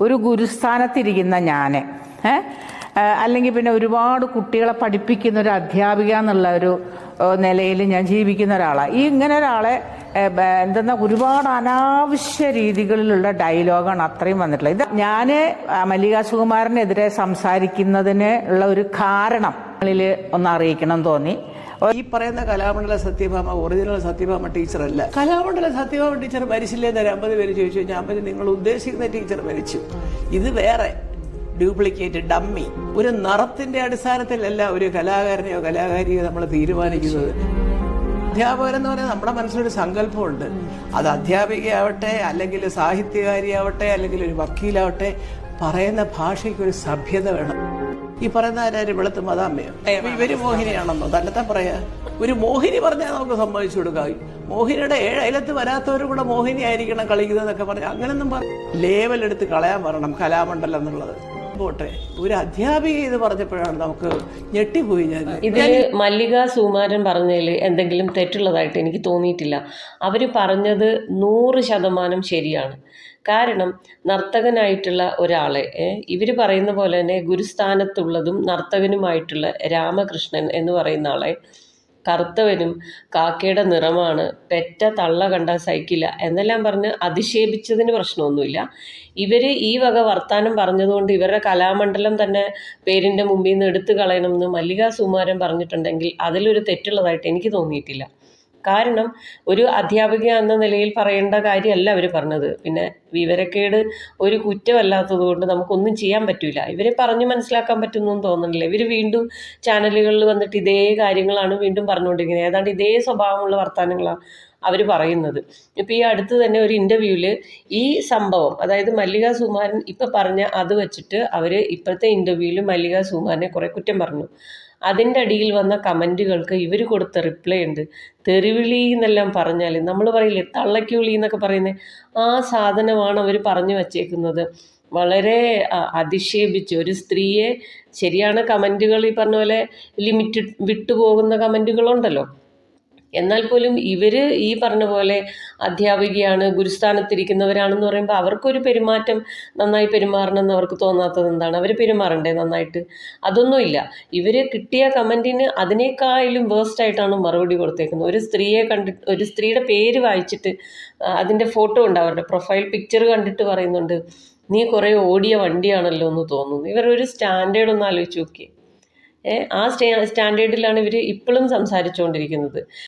ഒരു ഗുരുസ്ഥാനത്തിരിക്കുന്ന ഞാൻ അല്ലെങ്കിൽ പിന്നെ ഒരുപാട് കുട്ടികളെ പഠിപ്പിക്കുന്ന ഒരു അധ്യാപിക എന്നുള്ള ഒരു നിലയിൽ ഞാൻ ജീവിക്കുന്ന ഒരാളാണ്. ഇങ്ങനെ ഒരാളെ എന്തെന്നാ ഒരുപാട് അനാവശ്യ രീതികളിലുള്ള ഡയലോഗാണ് അത്രയും വന്നിട്ടുള്ളത്. ഇത് ഞാൻ മല്ലികാ സുകുമാരനെതിരെ സംസാരിക്കുന്നതിന് ഉള്ള ഒരു കാരണം ഒന്ന് അറിയിക്കണം തോന്നി. ഈ പറയുന്ന കലാമണ്ഡല സത്യഭാമ ഒറിജിനൽ സത്യഭാമ ടീച്ചറല്ല. കലാമണ്ഡല സത്യഭാമ ടീച്ചർ മരിച്ചില്ലേന്ന് 50 പേര് ചോദിച്ചു. ഞാൻ പറഞ്ഞു, നിങ്ങൾ ഉദ്ദേശിക്കുന്ന ടീച്ചർ മരിച്ചു, ഇത് വേറെ ഡ്യൂപ്ലിക്കേറ്റ് ഡമ്മി. ഒരു നിറത്തിന്റെ അടിസ്ഥാനത്തിലല്ല ഒരു കലാകാരനെയോ കലാകാരിയോ നമ്മൾ തീരുമാനിക്കുന്നത്. അധ്യാപകരെന്ന് പറഞ്ഞാൽ നമ്മുടെ മനസ്സിലൊരു സങ്കല്പമുണ്ട്. അത് അധ്യാപികയാവട്ടെ, അല്ലെങ്കിൽ സാഹിത്യകാരിയാവട്ടെ, അല്ലെങ്കിൽ ഒരു വക്കീലാവട്ടെ, പറയുന്ന ഭാഷയ്ക്ക് ഒരു സഭ്യത വേണം. ഈ പറയുന്ന ആരും വെളുത്ത് മതാമ്മയോ ഇവര് മോഹിനിയാണെന്നോ തന്നെത്താൻ പറയാ. ഒരു മോഹിനി പറഞ്ഞാൽ നമുക്ക് സമ്മതിച്ചു കൊടുക്കാം. മോഹിനിയുടെ 7 അയലത്ത് വരാത്തവരും കൂടെ മോഹിനി ആയിരിക്കണം കളിക്കുന്നതെന്നൊക്കെ പറഞ്ഞാൽ അങ്ങനെയൊന്നും ലേവലെടുത്ത് കളയാൻ പറയണം കലാമണ്ഡലം എന്നുള്ളത്. പോട്ടെ, ഒരു അധ്യാപിക ഇത് പറഞ്ഞപ്പോഴാണ് നമുക്ക് ഞെട്ടിപ്പോയി. ഇതിൽ മല്ലികാ സുകുമാരൻ പറഞ്ഞതിൽ എന്തെങ്കിലും തെറ്റുള്ളതായിട്ട് എനിക്ക് തോന്നിയിട്ടില്ല. അവർ പറഞ്ഞത് 100% ശരിയാണ്. കാരണം നർത്തകനായിട്ടുള്ള ഒരാളെ ഇവർ പറയുന്ന പോലെ തന്നെ ഗുരുസ്ഥാനത്തുള്ളതും നർത്തകനുമായിട്ടുള്ള രാമകൃഷ്ണൻ എന്ന് പറയുന്ന ആളെ കറുത്തവനും കാക്കയുടെ നിറമാണ്, പെറ്റ തള്ള കണ്ടാൽ സഹിക്കില്ല എന്നെല്ലാം പറഞ്ഞ് അധിക്ഷേപിച്ചതിന് പ്രശ്നമൊന്നുമില്ല. ഇവർ ഈ വക വർത്താനം പറഞ്ഞതുകൊണ്ട് ഇവരുടെ കലാമണ്ഡലം തന്നെ പേരിൻ്റെ മുമ്പിൽ നിന്ന് എടുത്തു കളയണമെന്ന് മല്ലികാ സുകുമാരൻ പറഞ്ഞിട്ടുണ്ടെങ്കിൽ അതിലൊരു തെറ്റുള്ളതായിട്ട് എനിക്ക് തോന്നിയിട്ടില്ല. കാരണം ഒരു അധ്യാപിക എന്ന നിലയിൽ പറയേണ്ട കാര്യമല്ല അവർ പറഞ്ഞത്. പിന്നെ വിവരക്കേട് ഒരു കുറ്റമല്ലാത്തത് കൊണ്ട് നമുക്കൊന്നും ചെയ്യാൻ പറ്റില്ല. ഇവരെ പറഞ്ഞു മനസ്സിലാക്കാൻ പറ്റുമെന്നൊന്നും തോന്നുന്നില്ല. ഇവർ വീണ്ടും ചാനലുകളിൽ വന്നിട്ട് ഇതേ കാര്യങ്ങളാണ് വീണ്ടും പറഞ്ഞുകൊണ്ടിരിക്കുന്നത്. ഏതാണ്ട് ഇതേ സ്വഭാവമുള്ള വർത്തമാനങ്ങളാണ് അവർ പറയുന്നത്. ഇപ്പോൾ ഈ അടുത്ത് തന്നെ ഒരു ഇൻ്റർവ്യൂവിൽ ഈ സംഭവം, അതായത് മല്ലികാ സുകുമാരൻ ഇപ്പം പറഞ്ഞ അത് വെച്ചിട്ട് അവർ ഇപ്പോഴത്തെ ഇൻ്റർവ്യൂവിൽ മല്ലികാ സുകുമാരനെ കുറേ കുറ്റം പറഞ്ഞു. അതിൻ്റെ അടിയിൽ വന്ന കമൻറ്റുകൾക്ക് ഇവർ കൊടുത്ത റിപ്ലൈ ഉണ്ട്. തെറിവിളി എന്നെല്ലാം പറഞ്ഞാൽ നമ്മൾ പറയില്ലേ തള്ളയ്ക്ക് വിളി എന്നൊക്കെ പറയുന്നത്, ആ സാധനമാണ് അവർ പറഞ്ഞു വച്ചേക്കുന്നത്. വളരെ അധിക്ഷേപിച്ച് ഒരു സ്ത്രീയെ, ശരിയാണ് കമൻറ്റുകൾ ഈ പറഞ്ഞ പോലെ ലിമിറ്റ് വിട്ടുപോകുന്ന കമൻറ്റുകളുണ്ടല്ലോ, എന്നാൽ പോലും ഇവർ ഈ പറഞ്ഞ പോലെ അധ്യാപികയാണ്, ഗുരുസ്ഥാനത്തിരിക്കുന്നവരാണെന്ന് പറയുമ്പോൾ അവർക്കൊരു പെരുമാറ്റം നന്നായി പെരുമാറണമെന്ന് അവർക്ക് തോന്നാത്തത് എന്താണ്? അവർ പെരുമാറണ്ടേ നന്നായിട്ട്? അതൊന്നുമില്ല. ഇവർ കിട്ടിയ കമൻറ്റിന് അതിനേക്കാളും വേസ്റ്റായിട്ടാണ് മറുപടി കൊടുത്തേക്കുന്നത്. ഒരു സ്ത്രീയെ കണ്ടിട്ട്, ഒരു സ്ത്രീയുടെ പേര് വായിച്ചിട്ട് അതിൻ്റെ ഫോട്ടോ ഉണ്ട്, അവരുടെ പ്രൊഫൈൽ പിക്ചർ കണ്ടിട്ട് പറയുന്നുണ്ട്, നീ കുറേ ഓടിയ വണ്ടിയാണല്ലോ എന്ന് തോന്നുന്നു. ഇവരൊരു സ്റ്റാൻഡേർഡ് ഒന്ന് ആലോചിച്ച് നോക്കിയേ. ആ സ്റ്റാൻഡേർഡിലാണ് ഇവർ ഇപ്പോഴും സംസാരിച്ചുകൊണ്ടിരിക്കുന്നത്.